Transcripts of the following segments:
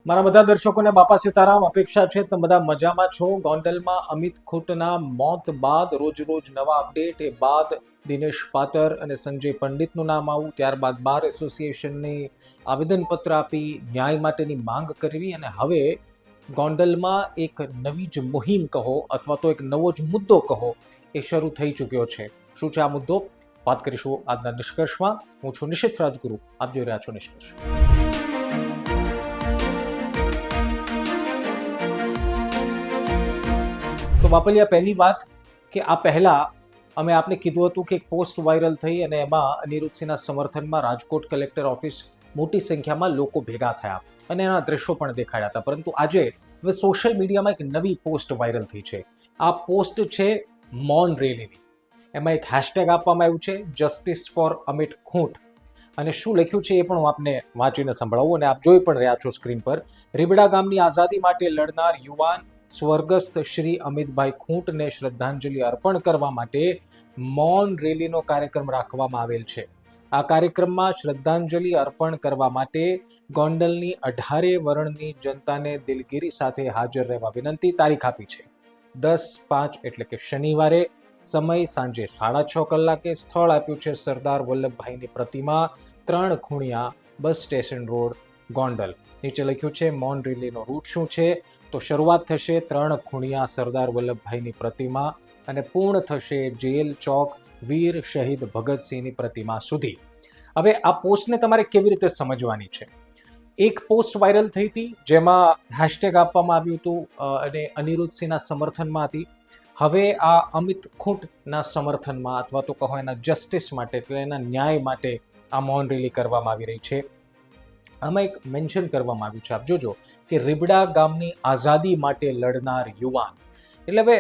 મારા બધા દર્શકોને બાપા સીતારામ. અપેક્ષા છે તમે બધા મજામાં છો. ગોંડલમાં અમિત ખૂંટના મોત બાદ રોજ રોજ નવા અપડેટ. એ બાદ દિનેશ પાતર અને સંજય પંડિતનું નામ આવ્યું. ત્યારબાદ બાર એસોસિએશનની આવેદનપત્ર આપી ન્યાય માટેની માંગ કરવી, અને હવે ગોંડલમાં એક નવી જ મુહિમ કહો અથવા તો એક નવો જ મુદ્દો કહો એ શરૂ થઈ ચૂક્યો છે. શું છે આ મુદ્દો? વાત કરીશું આજના નિષ્કર્ષમાં. હું છું નિશિત રાજગુરુ. આપ જોઈ રહ્યા છો નિષ્કર્ષ. તો બાપલિયા, પહેલી વાત કે આ પહેલા અમે આપને કીધું હતું કે એક પોસ્ટ વાયરલ થઈ અને એમાં અનિરુદ્ધસિંહના સમર્થનમાં રાજકોટ કલેક્ટર ઓફિસ મોટી સંખ્યામાં લોકો ભેગા થયા અને એના દ્રશ્યો પણ દેખાડ્યા હતા. પરંતુ આજે હવે સોશિયલ મીડિયામાં એક નવી પોસ્ટ વાયરલ થઈ છે. આ પોસ્ટ છે મૌન રેલીની. એમાં એક હેશટેગ આપવામાં આવ્યું છે જસ્ટિસ ફોર અમિત ખૂંટ. અને શું લખ્યું છે એ પણ હું આપને વાંચીને સંભળાવું, અને આપ જોઈ પણ રહ્યા છો સ્ક્રીન પર. રીબડા ગામની આઝાદી માટે લડનાર યુવાન સ્વર્ગસ્થ શ્રી અમિતભાઈ ખૂંટને શ્રદ્ધાંજલિ અર્પણ કરવા માટે મૌન રેલીનો કાર્યક્રમ રાખવામાં આવેલ છે. આ કાર્યક્રમમાં શ્રદ્ધાંજલિ અર્પણ કરવા માટે ગોંડલની 18 વર્ણની જનતાને દિલગીરી સાથે હાજર રહેવા વિનંતી. તારીખ આપી છે 10/5 એટલે કે શનિવારે. સમય સાંજે 6:30 કલાકે. સ્થળ આપ્યું છે સરદાર વલ્લભભાઈની પ્રતિમા, 3 ખૂણિયા, બસ સ્ટેશન રોડ, ગોંડલ. નીચે લખ્યું છે મૌન રેલીનો રૂટ શું છે. તો શરૂઆત થશે 3 ખૂણિયા સરદાર વલ્લભભાઈની પ્રતિમા અને પૂર્ણ થશે જેલ ચોક વીર શહીદ ભગતસિંહની પ્રતિમા સુધી. હવે આ પોસ્ટને તમારે કેવી રીતે સમજવાની છે? એક પોસ્ટ વાયરલ થઈ હતી જેમાં હેશટેગ આપવામાં આવ્યું હતું અને અનિરુદ્ધસિંહના સમર્થનમાં હતી. હવે આ અમિત ખૂંટના સમર્થનમાં અથવા તો કહો એના જસ્ટિસ માટે, એટલે એના ન્યાય માટે આ મૌન રેલી કરવામાં આવી રહી છે. આમાં એક મેન્શન કરવામાં આવ્યું છે, આપ જોજો, કે રીબડા ગામની આઝાદી માટે લડનાર યુવાન. એટલે હવે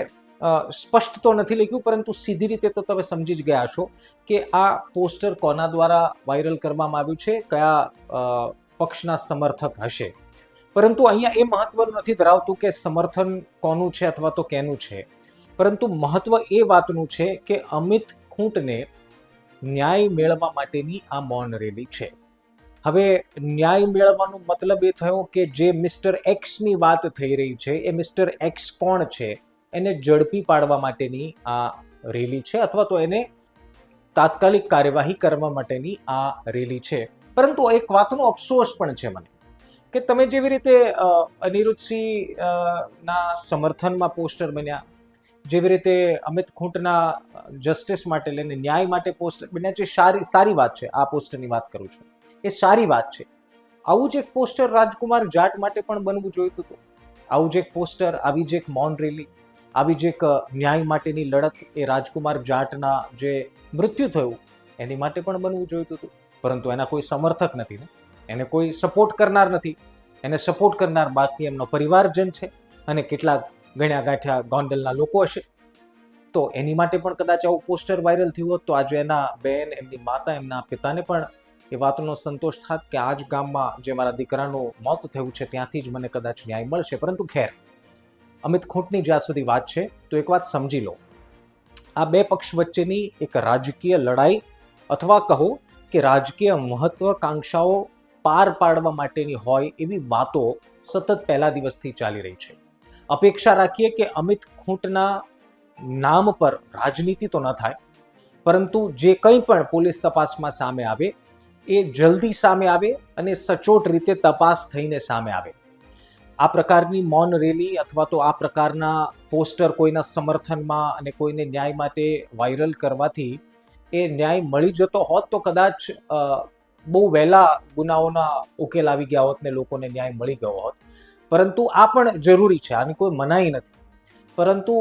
સ્પષ્ટ તો નથી લખ્યું, પરંતુ સીધી રીતે તો તમે સમજી જ ગયા છો કે આ પોસ્ટર કોના દ્વારા વાયરલ કરવામાં આવ્યું છે, કયા પક્ષના સમર્થક હશે. પરંતુ અહીંયા એ મહત્વનું નથી ધરાવતું કે સમર્થન કોનું છે અથવા તો કેનું છે, પરંતુ મહત્વ એ વાતનું છે કે અમિત ખૂંટને ન્યાય મેળવવા માટેની આ મૌન રેલી છે. હવે ન્યાય મેળવવાનો મતલબ એ થયો કે જે મિસ્ટર એક્સની વાત થઈ રહી છે, એ મિસ્ટર એક્સ કોણ છે એને ઝડપી પાડવા માટેની આ રેલી છે, અથવા તો એને તાત્કાલિક કાર્યવાહી કરવા માટેની આ રેલી છે. પરંતુ એક વાતનો અફસોસ પણ છે મને, કે તમે જેવી રીતે અનિરુદ્ધસિંહ ના સમર્થનમાં પોસ્ટર બન્યા, જેવી રીતે અમિત ખૂંટના જસ્ટિસ માટે લઈને ન્યાય માટે પોસ્ટર બન્યા છે, સારી વાત છે. આ પોસ્ટરની વાત કરું છું, એ સારી વાત છે. આવું જ એક પોસ્ટર રાજકુમાર જાટ માટે પણ બનવું જોઈતું હતું. આવું જ એક પોસ્ટર, આવી જ એક મૌન રેલી, આવી જ એક ન્યાય માટેની લડત એ રાજકુમાર જાટના જે મૃત્યુ થયું એની માટે પણ બનવું જોઈતું હતું. પરંતુ એના કોઈ સમર્થક નથી ને, એને કોઈ સપોર્ટ કરનાર નથી. એને સપોર્ટ કરનાર બાકી એમનો પરિવારજન છે અને કેટલાક ગણ્યા ગાંઠ્યા ગોંડલના લોકો હશે. તો એની માટે પણ કદાચ આવું પોસ્ટર વાયરલ થયું હોત તો આજે એના બહેન, એમની માતા, એમના પિતાને પણ એ વાતનો સંતોષ થાત કે આ જ ગામમાં જે મારા દીકરાનું મોત થયું છે ત્યાંથી જ મને કદાચ ન્યાય મળશે. પરંતુ ખેર, અમિત ખૂંટની જ્યાં સુધી વાત છે તો એક વાત સમજી લો, આ બે પક્ષ વચ્ચેની એક રાજકીય લડાઈ અથવા કહો કે રાજકીય મહત્વાકાંક્ષાઓ પાર પાડવા માટેની હોય એવી વાતો સતત પહેલા દિવસથી ચાલી રહી છે. અપેક્ષા રાખીએ કે અમિત ખૂંટના નામ પર રાજનીતિ તો ન થાય, પરંતુ જે કંઈ પણ પોલીસ તપાસમાં સામે આવે એ જલ્દી સામે આવે અને સચોટ રીતે તપાસ થઈને સામે આવે. આ પ્રકારની મૌન રેલી અથવા તો આ પ્રકારના પોસ્ટર કોઈના સમર્થનમાં અને કોઈને ન્યાય માટે વાયરલ કરવાથી એ ન્યાય મળી જતો હોત તો કદાચ બહુ વહેલા ગુનાઓના ઉકેલ આવી ગયા હોત ને લોકોને ન્યાય મળી ગયો હોત. પરંતુ આ પણ જરૂરી છે, આની કોઈ મનાઈ નથી. પરંતુ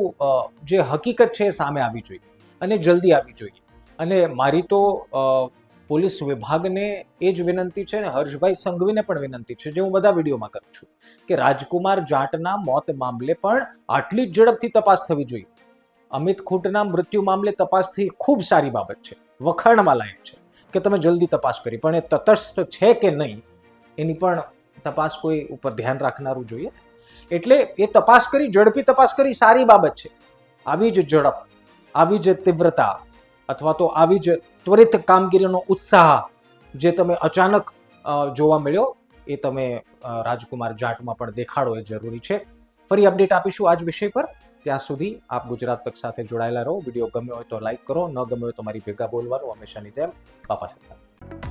જે હકીકત છે એ સામે આવી જોઈએ અને જલ્દી આવી જોઈએ. અને મારી તો પોલીસ વિભાગને એ જ વિનંતી છે ને હર્ષભાઈ સંઘવીને પણ વિનંતી છે, જે હું બધા વિડીયોમાં કરું છું, કે રાજકુમાર જાટના મોત મામલે પણ આટલી જ ઝડપથી તપાસ થવી જોઈએ. અમિત ખૂંટના મૃત્યુ મામલે તપાસ થઈ, ખૂબ સારી બાબત છે, વખાણવા લાયક છે કે તમે જલ્દી તપાસ કરી, પણ એ તટસ્થ છે કે નહીં એની પણ તપાસ કોઈ ઉપર ધ્યાન રાખનારું જોઈએ. એટલે એ તપાસ કરી, ઝડપી તપાસ કરી, સારી બાબત છે. આવી જ ઝડપ, આવી જ તીવ્રતા અથવા તો આવી જ ત્વરિત કામગીરીનો ઉત્સાહ જે તમે અચાનક જોવા મળ્યો એ તમે રાજકુમાર જાટમાં પણ દેખાડો એ જરૂરી છે. ફરી અપડેટ આપીશું આ જ વિષય પર. ત્યાં સુધી આપ ગુજરાત તક સાથે જોડાયેલા રહો. વિડીયો ગમ્યો હોય તો લાઈક કરો, ન ગમ્યો હોય તો મારી ભેગા બોલવાનું. હંમેશાની જેમ બાપા સત્તા.